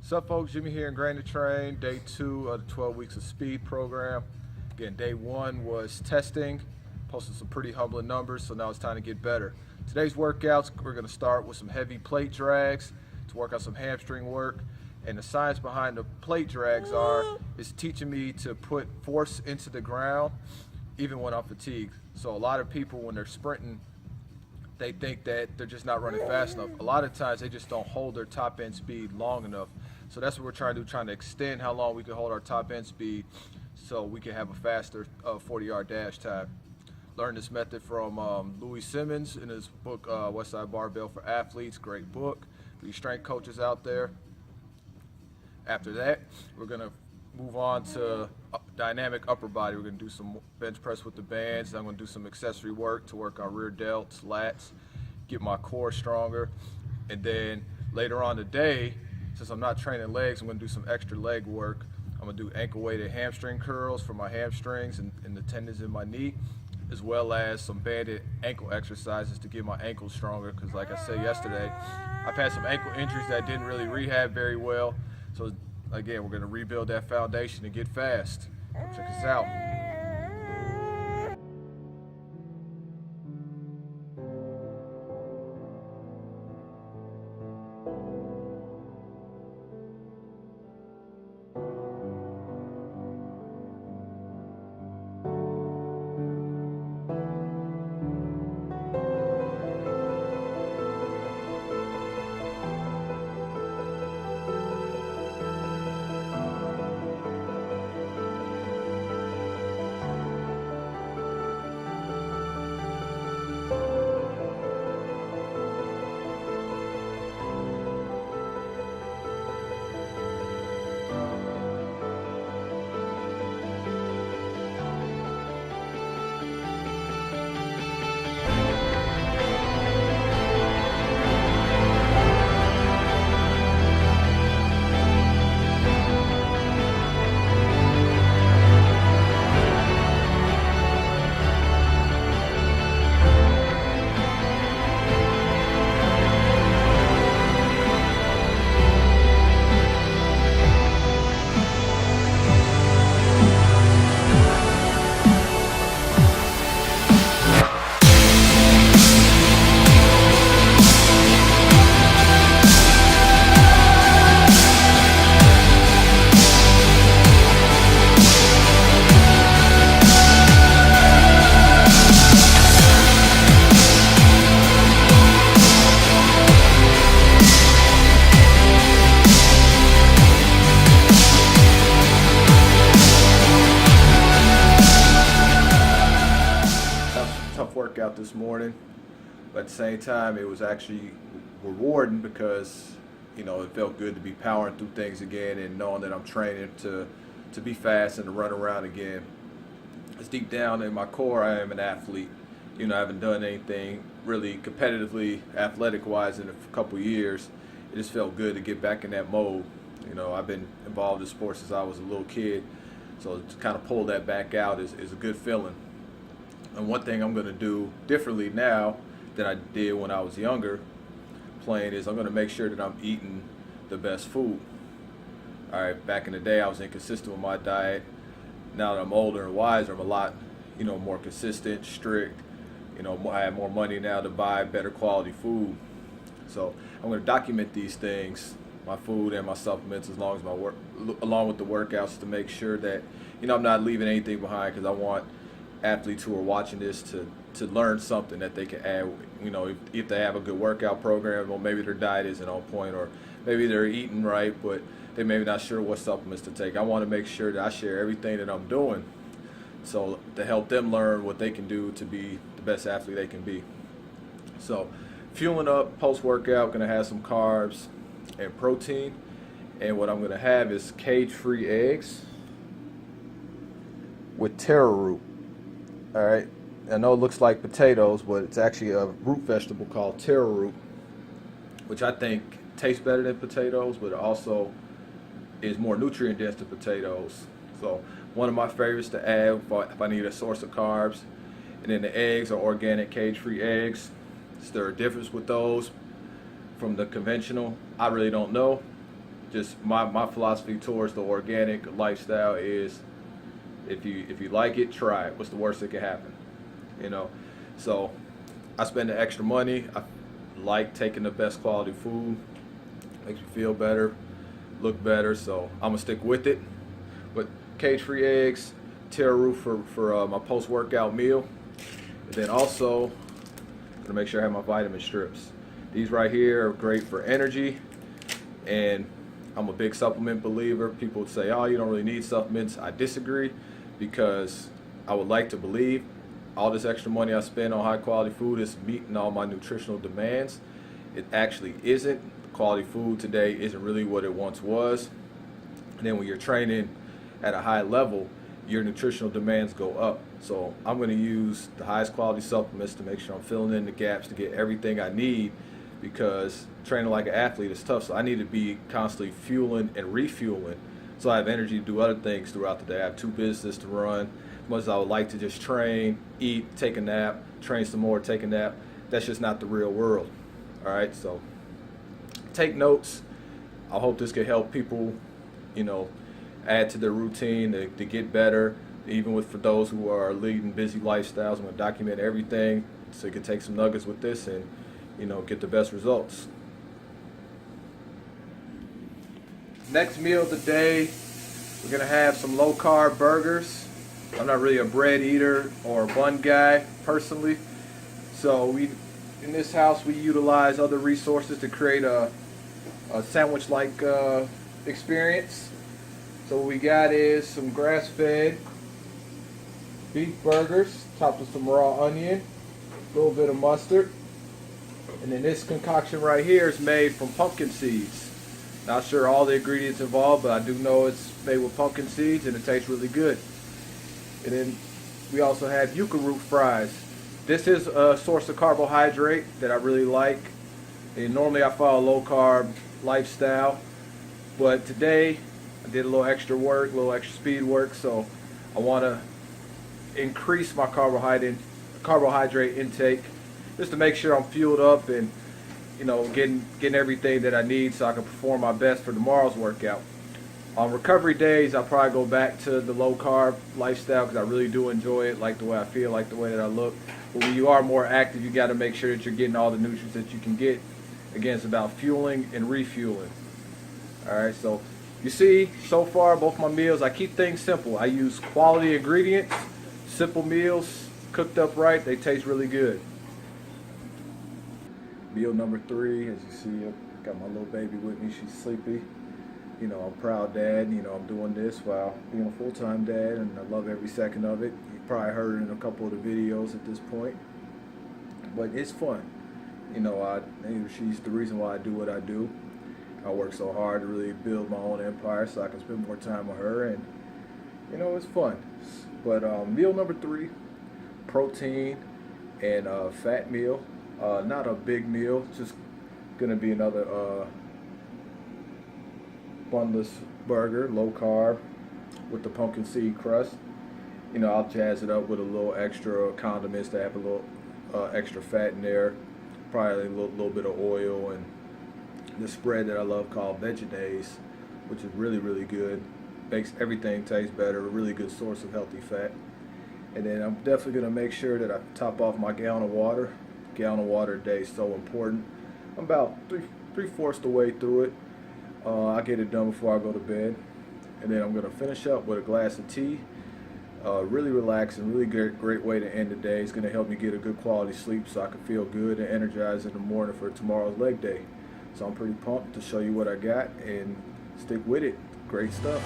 What's up, folks? Jimmy here in Grain to Train, day 2 of the 12 weeks of speed program. Again, day 1 was testing, posted some pretty humbling numbers, so now it's time to get better. Today's workouts, we're going to start with some heavy plate drags to work out some hamstring work. And the science behind the plate drags is teaching me to put force into the ground even when I'm fatigued. So a lot of people, when they're sprinting, they think that they're just not running fast enough. A lot of times they just don't hold their top end speed long enough. So that's what we're trying to do, trying to extend how long we can hold our top end speed so we can have a faster 40-yard dash time. Learned this method from Louis Simmons in his book, Westside Barbell for Athletes. Great book for you strength coaches out there. After that, we're gonna move on to dynamic upper body. We're gonna do some bench press with the bands. I'm gonna do some accessory work to work on rear delts, lats, get my core stronger. And then later on today, since I'm not training legs, I'm gonna do some extra leg work. I'm gonna do ankle weighted hamstring curls for my hamstrings and the tendons in my knee, as well as some banded ankle exercises to get my ankles stronger. Because like I said yesterday, I've had some ankle injuries that didn't really rehab very well. So again, we're gonna rebuild that foundation and get fast. Come check us out. Workout this morning, but at the same time it was actually rewarding because it felt good to be powering through things again and knowing that I'm training to be fast and to run around again. It's deep down in my core, I am an athlete. I haven't done anything really competitively athletic wise in a couple of years. It just felt good to get back in that mode. I've been involved in sports since I was a little kid, so to kind of pull that back out is a good feeling. And one thing I'm going to do differently now than I did when I was younger playing is I'm going to make sure that I'm eating the best food. All right, back in the day I was inconsistent with my diet. Now that I'm older and wiser, I'm a lot, more consistent, strict. I have more money now to buy better quality food. So I'm going to document these things, my food and my supplements, along with the workouts, to make sure that I'm not leaving anything behind, because I want athletes who are watching this to learn something that they can add. If they have a good workout program, or maybe their diet isn't on point, or maybe they're eating right but they maybe not sure what supplements to take. I want to make sure that I share everything that I'm doing, so to help them learn what they can do to be the best athlete they can be. So fueling up post-workout, going to have some carbs and protein, and what I'm going to have is cage-free eggs with taro root. All right, I know it looks like potatoes, but it's actually a root vegetable called taro root, which I think tastes better than potatoes, but it also is more nutrient dense than potatoes. So one of my favorites to add if I need a source of carbs. And then the eggs are organic cage-free eggs. Is there a difference with those from the conventional? I really don't know. just my philosophy towards the organic lifestyle is, if you like it, try it. What's the worst that can happen? You know, so I spend the extra money. I like taking the best quality food. Makes you feel better, look better. So I'm gonna stick with it. But cage-free eggs, Terra Root for my post-workout meal, and then also gonna make sure I have my vitamin strips. These right here are great for energy, and I'm a big supplement believer. People would say, oh, you don't really need supplements. I disagree, because I would like to believe all this extra money I spend on high quality food is meeting all my nutritional demands. It actually isn't. Quality food today isn't really what it once was. And then when you're training at a high level, your nutritional demands go up. So I'm going to use the highest quality supplements to make sure I'm filling in the gaps to get everything I need, because training like an athlete is tough. So I need to be constantly fueling and refueling so I have energy to do other things throughout the day. I have 2 businesses to run. As much as I would like to just train, eat, take a nap, train some more, take a nap, that's just not the real world. All right, so take notes. I hope this could help people, you know, add to their routine to get better. Even for those who are leading busy lifestyles, I'm going to document everything so you can take some nuggets with this and, you know, get the best results. Next meal of the day, we're going to have some low carb burgers. I'm not really a bread eater or a bun guy personally, so in this house we utilize other resources to create a sandwich-like experience. So what we got is some grass-fed beef burgers topped with some raw onion, a little bit of mustard, and then this concoction right here is made from pumpkin seeds. Not sure all the ingredients involved, but I do know it's made with pumpkin seeds and it tastes really good. And then we also have yucca root fries. This is a source of carbohydrate that I really like. And normally I follow a low carb lifestyle, but today I did a little extra work, a little extra speed work, so I want to increase my carbohydrate intake just to make sure I'm fueled up and, you know, getting everything that I need so I can perform my best for tomorrow's workout. On recovery days, I'll probably go back to the low carb lifestyle because I really do enjoy it, like the way I feel, like the way that I look. But when you are more active, you got to make sure that you're getting all the nutrients that you can get. Again, it's about fueling and refueling. Alright, so you see, so far, both my meals, I keep things simple. I use quality ingredients, simple meals, cooked up right, they taste really good. Meal number 3, as you see, I got my little baby with me, she's sleepy. You know, I'm a proud dad, you know, I'm doing this while being a full-time dad, and I love every second of it. You probably heard it in a couple of the videos at this point, but it's fun. You know, she's the reason why I do what I do. I work so hard to really build my own empire so I can spend more time with her, and, you know, it's fun. But meal number 3, protein and fat meal. Not a big meal, just gonna be another bunless burger, low carb, with the pumpkin seed crust. You know, I'll jazz it up with a little extra condiments to have a little extra fat in there, probably a little bit of oil, and the spread that I love called Veggies, which is really, really good. Makes everything taste better, a really good source of healthy fat. And then I'm definitely gonna make sure that I top off my gallon of water. Gallon of water a day is so important. I'm about three-fourths the way through it. I get it done before I go to bed, and then I'm gonna finish up with a glass of tea. Really relaxing, really great way to end the day. It's gonna help me get a good quality sleep so I can feel good and energized in the morning for tomorrow's leg day. So I'm pretty pumped to show you what I got, and stick with it. Great stuff.